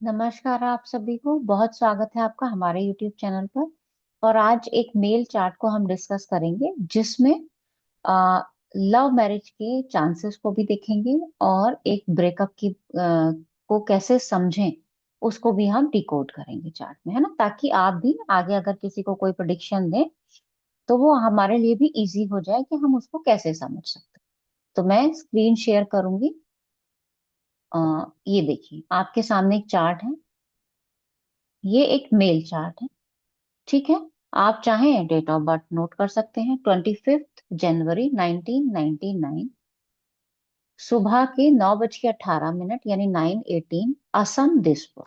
नमस्कार आप सभी को। बहुत स्वागत है आपका हमारे YouTube चैनल पर। और आज एक मेल चार्ट को हम डिस्कस करेंगे जिसमें लव मैरिज के चांसेस को भी देखेंगे और एक ब्रेकअप की को कैसे समझें उसको भी हम डिकोड करेंगे चार्ट में, है ना, ताकि आप भी आगे अगर किसी को कोई प्रेडिक्शन दें तो वो हमारे लिए भी इजी हो जाए कि हम उसको कैसे समझ सकते हैं। तो मैं स्क्रीन शेयर करूंगी। ये देखिए आपके सामने एक चार्ट है। ये एक मेल चार्ट है। ठीक है। आप चाहें डेट ऑफ बर्थ नोट कर सकते हैं। 25 जनवरी 1999, सुबह के 9:18 यानी 9:18, असम दिसपुर।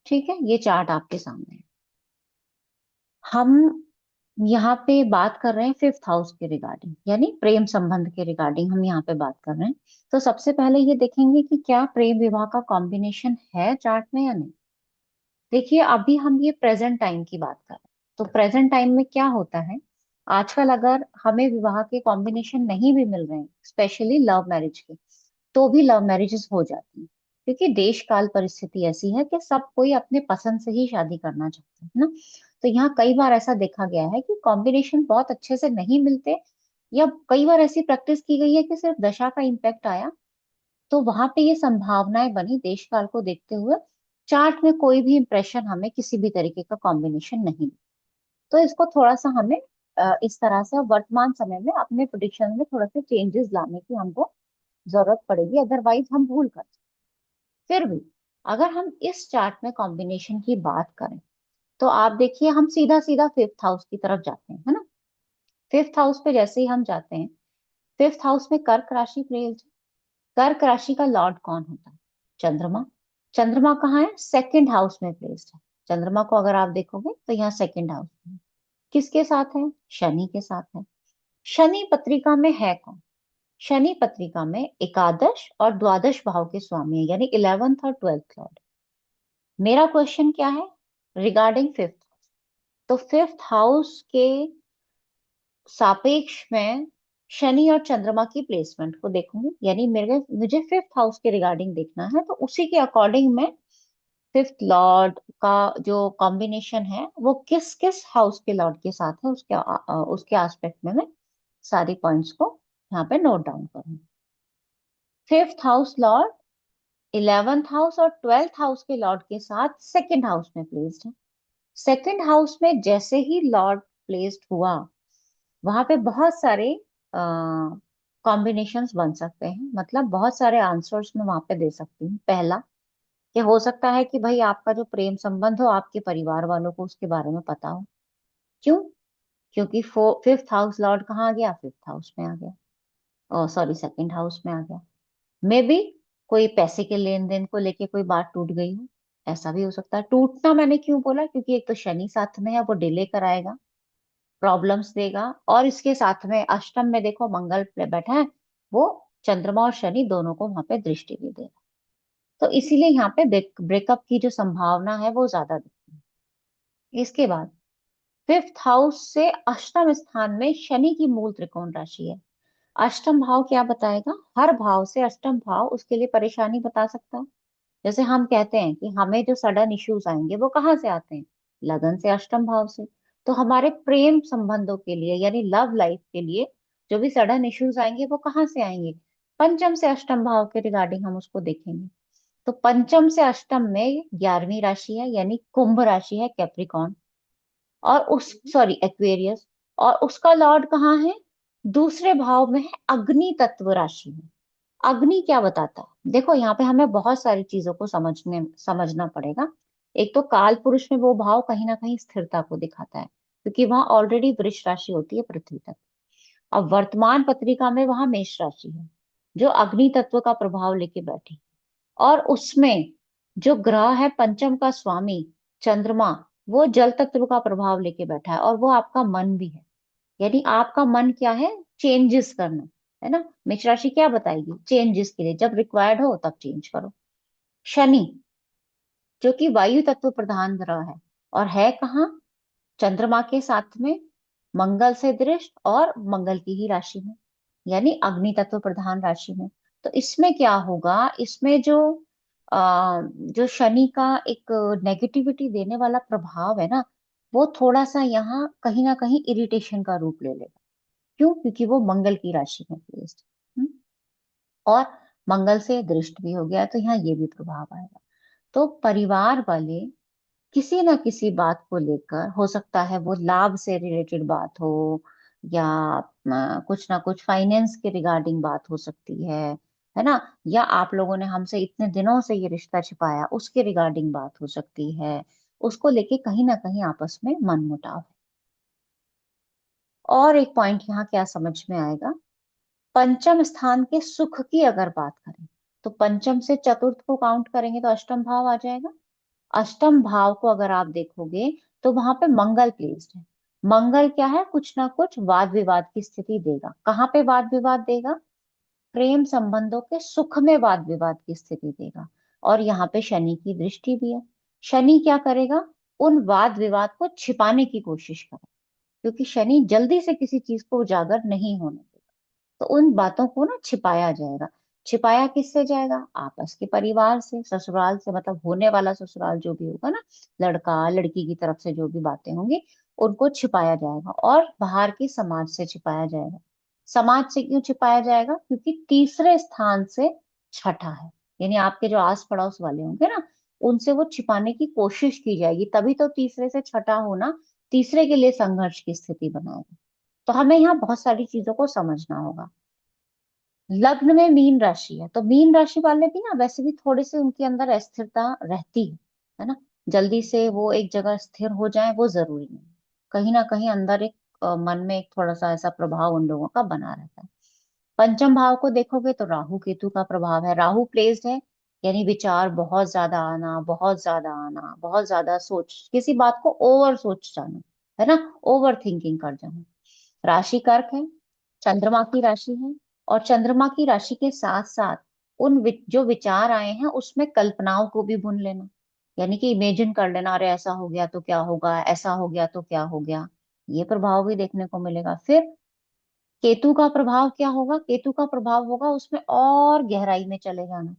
ठीक है, ये चार्ट आपके सामने है। हम यहाँ पे बात कर रहे हैं फिफ्थ हाउस के रिगार्डिंग, यानी प्रेम संबंध के रिगार्डिंग हम यहाँ पे बात कर रहे हैं। तो सबसे पहले ये देखेंगे कि क्या प्रेम विवाह का कॉम्बिनेशन है चार्ट में या नहीं। देखिए अभी हम ये प्रेजेंट टाइम की बात कर रहे हैं, तो प्रेजेंट टाइम में क्या होता है, आजकल अगर हमें विवाह के कॉम्बिनेशन नहीं भी मिल रहे हैं, स्पेशली लव मैरिज के, तो भी लव मैरिजेस हो जाती हैं। क्योंकि देश काल परिस्थिति ऐसी है कि सब कोई अपने पसंद से ही शादी करना चाहता है ना। तो यहाँ कई बार ऐसा देखा गया है कि कॉम्बिनेशन बहुत अच्छे से नहीं मिलते, या कई बार ऐसी प्रैक्टिस की गई है कि सिर्फ दशा का इम्पैक्ट आया, तो वहां पे ये संभावनाएं बनी देश काल को देखते हुए। चार्ट में कोई भी इंप्रेशन हमें किसी भी तरीके का कॉम्बिनेशन नहीं, तो इसको थोड़ा सा हमें इस तरह से वर्तमान समय में अपने प्रिडिक्शन में थोड़ा सा चेंजेस लाने की हमको जरूरत पड़ेगी, अदरवाइज हम भूल कर। फिर भी अगर हम इस चार्ट में कॉम्बिनेशन की बात करें तो आप देखिए हम सीधा सीधा फिफ्थ हाउस की तरफ जाते हैं, है ना। फिफ्थ हाउस पे जैसे ही हम जाते हैं, फिफ्थ हाउस में कर्क राशि प्लेस। कर्क राशि का लॉर्ड कौन होता है? चंद्रमा। चंद्रमा कहाँ है? सेकंड हाउस में प्लेस्ड है। चंद्रमा को अगर आप देखोगे तो यहाँ सेकंड हाउस में किसके साथ है? शनि के साथ है। शनि पत्रिका में है कौन? शनि पत्रिका में एकादश और द्वादश भाव के स्वामी है, यानी 11th और 12th लॉर्ड। मेरा क्वेश्चन क्या है रिगार्डिंग फिफ्थ? तो फिफ्थ हाउस के सापेक्ष में शनि और चंद्रमा की प्लेसमेंट को देखूंगी, यानी मेरे मुझे फिफ्थ हाउस के रिगार्डिंग देखना है, तो उसी के अकॉर्डिंग मैं फिफ्थ लॉर्ड का जो कॉम्बिनेशन है वो किस किस हाउस के लॉर्ड के साथ है उसके एस्पेक्ट में मैं सारी पॉइंट्स को यहाँ पे नोट डाउन करूंगी। Fifth house Lord 11th house और 12th हाउस के लॉर्ड के साथ सेकंड हाउस में प्लेस्ड है। सेकंड हाउस में जैसे ही लॉर्ड प्लेस्ड हुआ, वहां पे बहुत सारे कॉम्बिनेशंस बन सकते हैं, मतलब बहुत सारे आंसर्स मैं वहां पे दे सकती हूँ। पहला, कि हो सकता है कि भाई आपका जो प्रेम संबंध हो आपके परिवार वालों को उसके बारे में पता हो। क्यों? क्योंकि फिफ्थ हाउस लॉर्ड कहाँ आ गया? फिफ्थ हाउस में आ गया। ओ सॉरी, सेकंड हाउस में आ गया। मे बी कोई पैसे के लेन देन को लेके कोई बात टूट गई हो, ऐसा भी हो सकता है। टूटना मैंने क्यों बोला? क्योंकि एक तो शनि साथ में है, वो डिले कराएगा, प्रॉब्लम्स देगा, और इसके साथ में अष्टम में देखो मंगल बैठा है, वो चंद्रमा और शनि दोनों को वहां पे दृष्टि भी देगा। तो इसीलिए यहाँ पे ब्रेकअप की जो संभावना है वो ज्यादा दिखती है। इसके बाद फिफ्थ हाउस से अष्टम स्थान में शनि की मूल त्रिकोण राशि है। अष्टम भाव क्या बताएगा? हर भाव से अष्टम भाव उसके लिए परेशानी बता सकता है। जैसे हम कहते हैं कि हमें जो सडन इश्यूज आएंगे वो कहाँ से आते हैं? लगन से, अष्टम भाव से। तो हमारे प्रेम संबंधों के लिए यानी लव लाइफ के लिए जो भी सडन इश्यूज आएंगे वो कहाँ से आएंगे? पंचम से अष्टम भाव के रिगार्डिंग हम उसको देखेंगे। तो पंचम से अष्टम में 11वीं राशि है, यानी कुंभ राशि है, कैप्रिकॉन, और उस सॉरी एक्वेरियस, और उसका लॉर्ड कहाँ है? दूसरे भाव में है, अग्नि तत्व राशि में। अग्नि क्या बताता है? देखो यहाँ पे हमें बहुत सारी चीजों को समझना पड़ेगा। एक तो काल पुरुष में वो भाव कहीं ना कहीं स्थिरता को दिखाता है, क्योंकि वहां ऑलरेडी वृष राशि होती है पृथ्वी तक। अब वर्तमान पत्रिका में वहां मेष राशि है, जो अग्नि तत्व का प्रभाव लेके बैठी, और उसमें जो ग्रह है पंचम का स्वामी चंद्रमा, वो जल तत्व का प्रभाव लेके बैठा है, और वो आपका मन भी है। यानी आपका मन क्या है? चेंजेस करना, है ना। मेष राशि क्या बताएगी? चेंजेस के लिए जब रिक्वायर्ड हो तब चेंज करो। शनि, जो कि वायु तत्व प्रधान ग्रह है, और है कहाँ? चंद्रमा के साथ में, मंगल से दृष्ट, और मंगल की ही राशि में, यानी अग्नि तत्व प्रधान राशि में। तो इसमें क्या होगा, इसमें जो शनि का एक नेगेटिविटी देने वाला प्रभाव है ना, वो थोड़ा सा यहाँ कहीं ना कहीं इरिटेशन का रूप ले लेगा। क्यों? क्योंकि वो मंगल की राशि में प्लेस्ड है। और मंगल से दृष्ट भी हो गया, तो यहाँ ये भी प्रभाव आएगा। तो परिवार वाले किसी ना किसी बात को लेकर, हो सकता है वो लाभ से रिलेटेड बात हो, या कुछ ना कुछ फाइनेंस के रिगार्डिंग बात हो सकती है ना, या आप लोगों ने हमसे इतने दिनों से ये रिश्ता छिपाया उसके रिगार्डिंग बात हो सकती है। उसको लेके कहीं ना कहीं आपस में मनमुटाव है। और एक पॉइंट यहाँ क्या समझ में आएगा, पंचम स्थान के सुख की अगर बात करें, तो पंचम से चतुर्थ को काउंट करेंगे तो अष्टम भाव आ जाएगा। अष्टम भाव को अगर आप देखोगे तो वहां पे मंगल प्लेस्ड है। मंगल क्या है, कुछ ना कुछ वाद विवाद की स्थिति देगा। कहाँ पे वाद विवाद देगा? प्रेम संबंधों के सुख में वाद विवाद की स्थिति देगा। और यहाँ पे शनि की दृष्टि भी है। शनि क्या करेगा? उन वाद विवाद को छिपाने की कोशिश करेगा, क्योंकि शनि जल्दी से किसी चीज को उजागर नहीं होने देगा। तो उन बातों को ना छिपाया जाएगा। छिपाया किससे जाएगा? आपस के परिवार से, ससुराल से, मतलब होने वाला ससुराल जो भी होगा ना, लड़का लड़की की तरफ से जो भी बातें होंगी उनको छिपाया जाएगा। और बाहर की समाज से छिपाया जाएगा। समाज से क्यों छिपाया जाएगा? क्योंकि तीसरे स्थान से छठा है, यानी आपके जो आस पड़ोस वाले होंगे ना, उनसे वो छिपाने की कोशिश की जाएगी। तभी तो तीसरे से छठा होना तीसरे के लिए संघर्ष की स्थिति बनाएगा। तो हमें यहाँ बहुत सारी चीजों को समझना होगा। लग्न में मीन राशि है, तो मीन राशि वाले भी ना वैसे भी थोड़े से उनके अंदर अस्थिरता रहती है ना। जल्दी से वो एक जगह स्थिर हो जाए वो जरूरी नहीं। कहीं ना कहीं अंदर एक मन में एक थोड़ा सा ऐसा प्रभाव उन लोगों का बना रहता है। पंचम भाव को देखोगे तो राहु केतु का प्रभाव है। राहु प्लेस्ड है, यानी विचार बहुत ज्यादा आना, बहुत ज्यादा आना, बहुत ज्यादा सोच, किसी बात को ओवर सोच जाना, है ना, ओवर थिंकिंग कर जाना। राशि कर्क है, चंद्रमा की राशि है। और चंद्रमा की राशि के साथ साथ जो विचार आए हैं उसमें कल्पनाओं को भी भून लेना, यानी कि इमेजिन कर लेना, अरे ऐसा हो गया तो क्या होगा, ऐसा हो गया तो क्या हो गया। ये प्रभाव भी देखने को मिलेगा। फिर केतु का प्रभाव क्या होगा? केतु का प्रभाव होगा उसमें और गहराई में चले जाना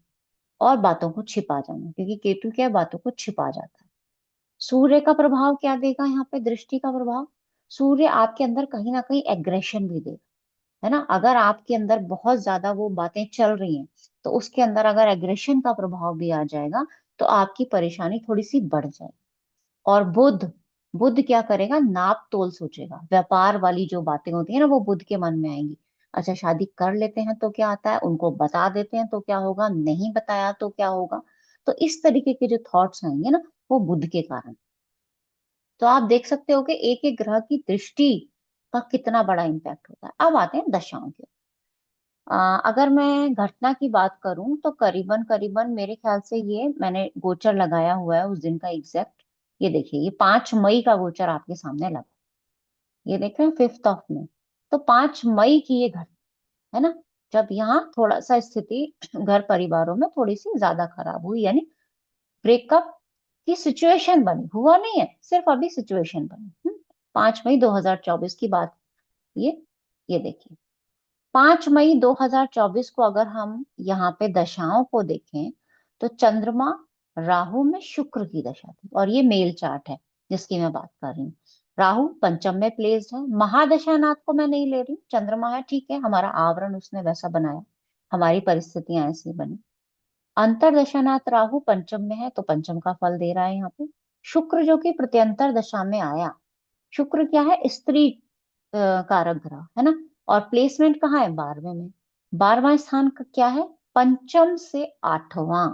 और बातों को छिपा जाना, क्योंकि केतु क्या है, बातों को छिपा जाता है। सूर्य का प्रभाव क्या देगा यहाँ पे? दृष्टि का प्रभाव। सूर्य आपके अंदर कहीं ना कहीं एग्रेशन भी देगा, है ना। अगर आपके अंदर बहुत ज्यादा वो बातें चल रही हैं, तो उसके अंदर अगर एग्रेशन का प्रभाव भी आ जाएगा तो आपकी परेशानी थोड़ी सी बढ़ जाएगी। और बुध, बुध क्या करेगा? नाप तोल सोचेगा। व्यापार वाली जो बातें होती है ना, वो बुध के मन में आएंगी। अच्छा, शादी कर लेते हैं तो क्या आता है, उनको बता देते हैं तो क्या होगा, नहीं बताया तो क्या होगा। तो इस तरीके के जो थॉट्स आएंगे ना, वो बुध के कारण। तो आप देख सकते हो कि एक एक ग्रह की दृष्टि का कितना बड़ा इम्पैक्ट होता है। अब आते हैं दशाओं के। अगर मैं घटना की बात करूं तो करीबन करीबन मेरे ख्याल से ये मैंने गोचर लगाया हुआ है उस दिन का एग्जैक्ट। ये देखिए, ये 5 मई का गोचर आपके सामने लगा। ये देख रहे हैं, 5 मई। तो 5 मई की ये घटना है ना, जब यहाँ थोड़ा सा स्थिति घर परिवारों में थोड़ी सी ज्यादा खराब हुई, यानी ब्रेकअप की सिचुएशन बनी, हुआ नहीं है, सिर्फ अभी सिचुएशन बनी। 5 मई 2024 की बात। ये ये देखिए, 5 मई 2024 को अगर हम यहाँ पे दशाओं को देखें, तो चंद्रमा राहु में शुक्र की दशा थी, और ये मेल चार्ट है जिसकी मैं बात कर रही हूँ। राहु पंचम में प्लेस्ड है। महादशा नाथ को मैं नहीं ले रही, चंद्रमा है, ठीक है, हमारा आवरण उसने वैसा बनाया, हमारी परिस्थितियां ऐसी बनी। अंतरदशा नाथ राहु पंचम में है, तो पंचम का फल दे रहा है यहाँ पे। शुक्र जो कि प्रत्यंतर दशा में आया। शुक्र क्या है? स्त्री कारक ग्रह है ना। और प्लेसमेंट कहाँ है? 12वें में। 12वां स्थान का क्या है? पंचम से आठवां।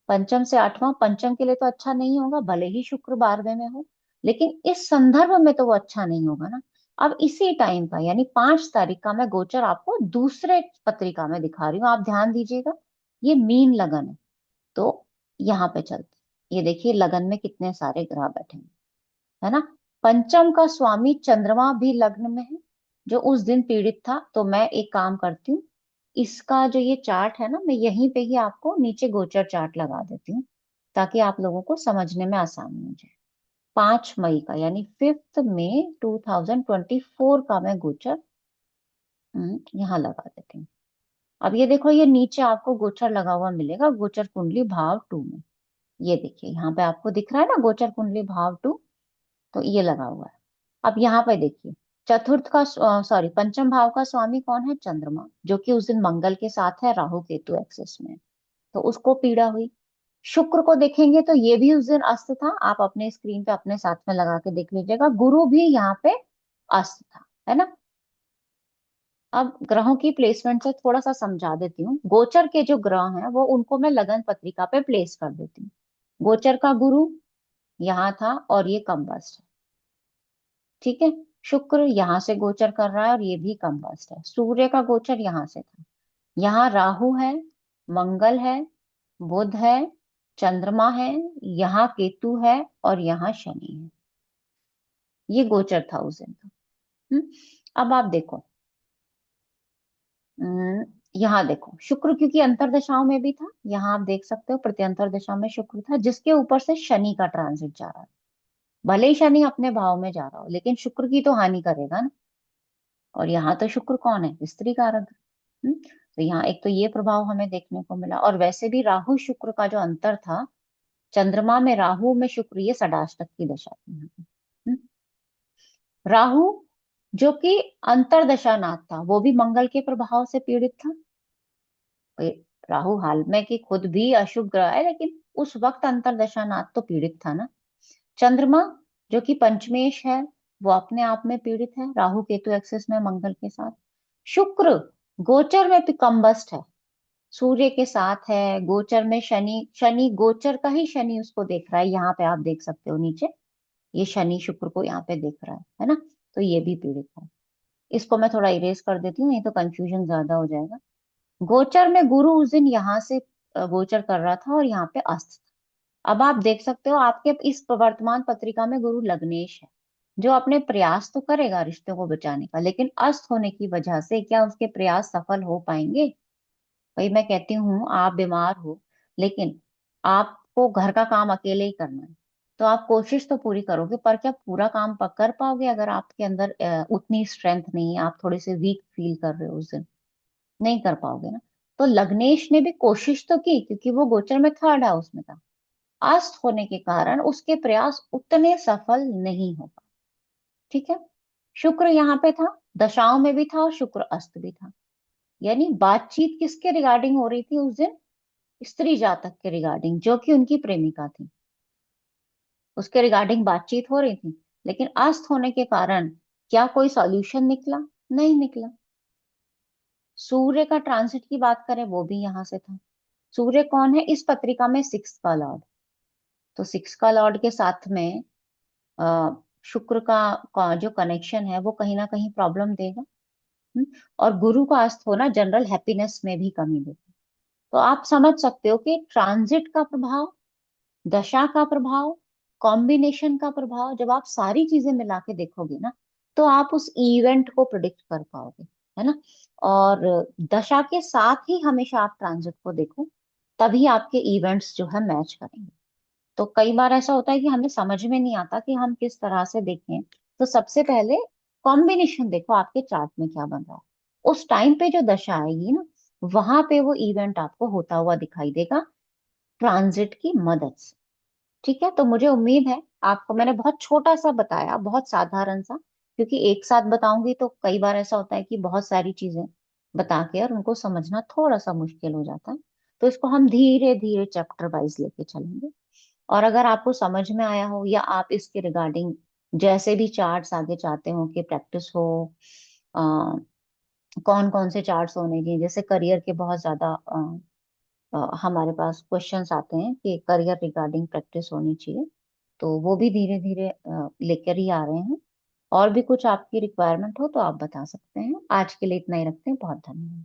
पंचम से आठवां, पंचम के लिए तो अच्छा नहीं होगा, भले ही शुक्र 12वें में हो, लेकिन इस संदर्भ में तो वो अच्छा नहीं होगा ना। अब इसी टाइम का, यानी 5 तारीख का मैं गोचर आपको दूसरे पत्रिका में दिखा रही हूँ, आप ध्यान दीजिएगा। ये मीन लगन है। तो यहाँ पे चलते हैं। ये देखिए, लगन में कितने सारे ग्रह बैठे हैं, है ना। पंचम का स्वामी चंद्रमा भी लग्न में है, जो उस दिन पीड़ित था। तो मैं एक काम करती हूँ, इसका जो ये चार्ट है ना, मैं यहीं पे ही आपको नीचे गोचर चार्ट लगा देती हूँ, ताकि आप लोगों को समझने में आसानी हो जाए। 5 मई का, यानी 5 मई 2024 का मैं गोचर यहाँ लगा देती हूँ। अब ये देखो, ये नीचे आपको गोचर लगा हुआ मिलेगा, गोचर कुंडली भाव 2 में। ये देखिए यहाँ पे आपको दिख रहा है ना, गोचर कुंडली भाव 2। तो ये लगा हुआ है। अब यहाँ पे देखिए, चतुर्थ का सॉरी पंचम भाव का स्वामी कौन है? चंद्रमा, जो कि उस दिन मंगल के साथ है, राहु केतु एक्सिस में। तो उसको पीड़ा हुई। शुक्र को देखेंगे तो ये भी उस दिन अस्त था। आप अपने स्क्रीन पे अपने साथ में लगा के देख लीजिएगा, गुरु भी यहाँ पे अस्त था, है ना। अब ग्रहों की प्लेसमेंट से थोड़ा सा समझा देती हूँ। गोचर के जो ग्रह हैं वो उनको मैं लगन पत्रिका पे प्लेस कर देती हूँ। गोचर का गुरु यहाँ था और ये कम्बस्ट है, ठीक है। शुक्र यहाँ से गोचर कर रहा है और ये भी कम्बस्ट है। सूर्य का गोचर यहाँ से था। यहाँ राहु है, मंगल है, बुध है, चंद्रमा है, यहाँ केतु है और यहाँ शनि है। ये गोचर था उस दिन का। अब आप देखो, यहाँ देखो शुक्र क्योंकि अंतर दशाओं में भी था, यहाँ आप देख सकते हो प्रत्यंतर दशा में शुक्र था, जिसके ऊपर से शनि का ट्रांजिट जा रहा है। भले ही शनि अपने भाव में जा रहा हो, लेकिन शुक्र की तो हानि करेगा ना। और यहाँ तो शुक्र कौन है? स्त्री कारक। तो यहाँ एक तो ये प्रभाव हमें देखने को मिला। और वैसे भी राहु शुक्र का जो अंतर था, चंद्रमा में राहु में शुक्र, ये षडाष्टक की दशा थी यहाँ पे। राहु जो कि अंतरदशा नाथ था, वो भी मंगल के प्रभाव से पीड़ित था। ये राहु हाल में कि खुद भी अशुभ ग्रह है, लेकिन उस वक्त अंतरदशा नाथ तो पीड़ित था ना। चंद्रमा जो कि पंचमेश है, वो अपने आप में पीड़ित है, राहु केतु एक्सिस में मंगल के साथ। शुक्र गोचर में कम्बस्ट है, सूर्य के साथ है। गोचर में शनि, शनि गोचर का ही शनि उसको देख रहा है। यहाँ पे आप देख सकते हो नीचे, ये शनि शुक्र को यहाँ पे देख रहा है ना। तो ये भी पीड़ित है। इसको मैं थोड़ा इरेज कर देती हूँ, नहीं तो कंफ्यूजन ज्यादा हो जाएगा। गोचर में गुरु उस दिन यहाँ से गोचर कर रहा था और यहाँ पे अस्त था। अब आप देख सकते हो आपके इस वर्तमान पत्रिका में गुरु लग्नेश है, जो अपने प्रयास तो करेगा रिश्तों को बचाने का, लेकिन अस्त होने की वजह से क्या उसके प्रयास सफल हो पाएंगे? भाई मैं कहती हूँ आप बीमार हो, लेकिन आपको घर का काम अकेले ही करना है, तो आप कोशिश तो पूरी करोगे, पर क्या पूरा काम कर पाओगे? अगर आपके अंदर उतनी स्ट्रेंथ नहीं है, आप थोड़े से वीक फील कर रहे हो उस दिन, नहीं कर पाओगे ना। तो लग्नेश ने भी कोशिश तो की, क्योंकि वो गोचर में थर्ड हाउस में था। अस्त होने के कारण उसके प्रयास उतने सफल नहीं हो पाए, ठीक है। शुक्र यहाँ पे था, दशाओं में भी था और शुक्र अस्त भी था। यानी बातचीत किसके रिगार्डिंग हो रही थी उस दिन? स्त्री जातक के रिगार्डिंग, जो कि उनकी प्रेमिका थी, उसके रिगार्डिंग बातचीत हो रही थी। लेकिन अस्त होने के कारण क्या कोई सॉल्यूशन निकला? नहीं निकला। सूर्य का ट्रांसिट की बात करें, वो भी यहां से था। सूर्य कौन है इस पत्रिका में? सिक्स का लॉर्ड। तो सिक्स का लॉर्ड के साथ में अ, शुक्र का जो कनेक्शन है वो कहीं ना कहीं प्रॉब्लम देगा। हम्म, और गुरु का अस्त होना जनरल हैप्पीनेस में भी कमी देगा। तो आप समझ सकते हो कि ट्रांजिट का प्रभाव, दशा का प्रभाव, कॉम्बिनेशन का प्रभाव, जब आप सारी चीजें मिला के देखोगे ना, तो आप उस इवेंट को प्रिडिक्ट कर पाओगे, है ना। और दशा के साथ ही हमेशा आप ट्रांजिट को देखो, तभी आपके इवेंट्स जो है मैच करेंगे। तो कई बार ऐसा होता है कि हमें समझ में नहीं आता कि हम किस तरह से देखें। तो सबसे पहले कॉम्बिनेशन देखो आपके चार्ट में क्या बन रहा है। उस टाइम पे जो दशा आएगी ना, वहां पे वो इवेंट आपको होता हुआ दिखाई देगा, ट्रांजिट की मदद से। ठीक है, तो मुझे उम्मीद है आपको मैंने बहुत छोटा सा बताया, बहुत साधारण सा, क्योंकि एक साथ बताऊंगी तो कई बार ऐसा होता है कि बहुत सारी चीजें बता के और उनको समझना थोड़ा सा मुश्किल हो जाता है। तो इसको हम धीरे धीरे चैप्टर वाइज लेके चलेंगे। और अगर आपको समझ में आया हो, या आप इसके रिगार्डिंग जैसे भी चार्ट्स आगे चाहते हो कि प्रैक्टिस हो, कौन कौन से चार्ट्स होने चाहिए, जैसे करियर के बहुत ज्यादा हमारे पास क्वेश्चंस आते हैं कि करियर रिगार्डिंग प्रैक्टिस होनी चाहिए, तो वो भी धीरे धीरे लेकर ही आ रहे हैं। और भी कुछ आपकी रिक्वायरमेंट हो तो आप बता सकते हैं। आज के लिए इतना ही रखते हैं। बहुत धन्यवाद।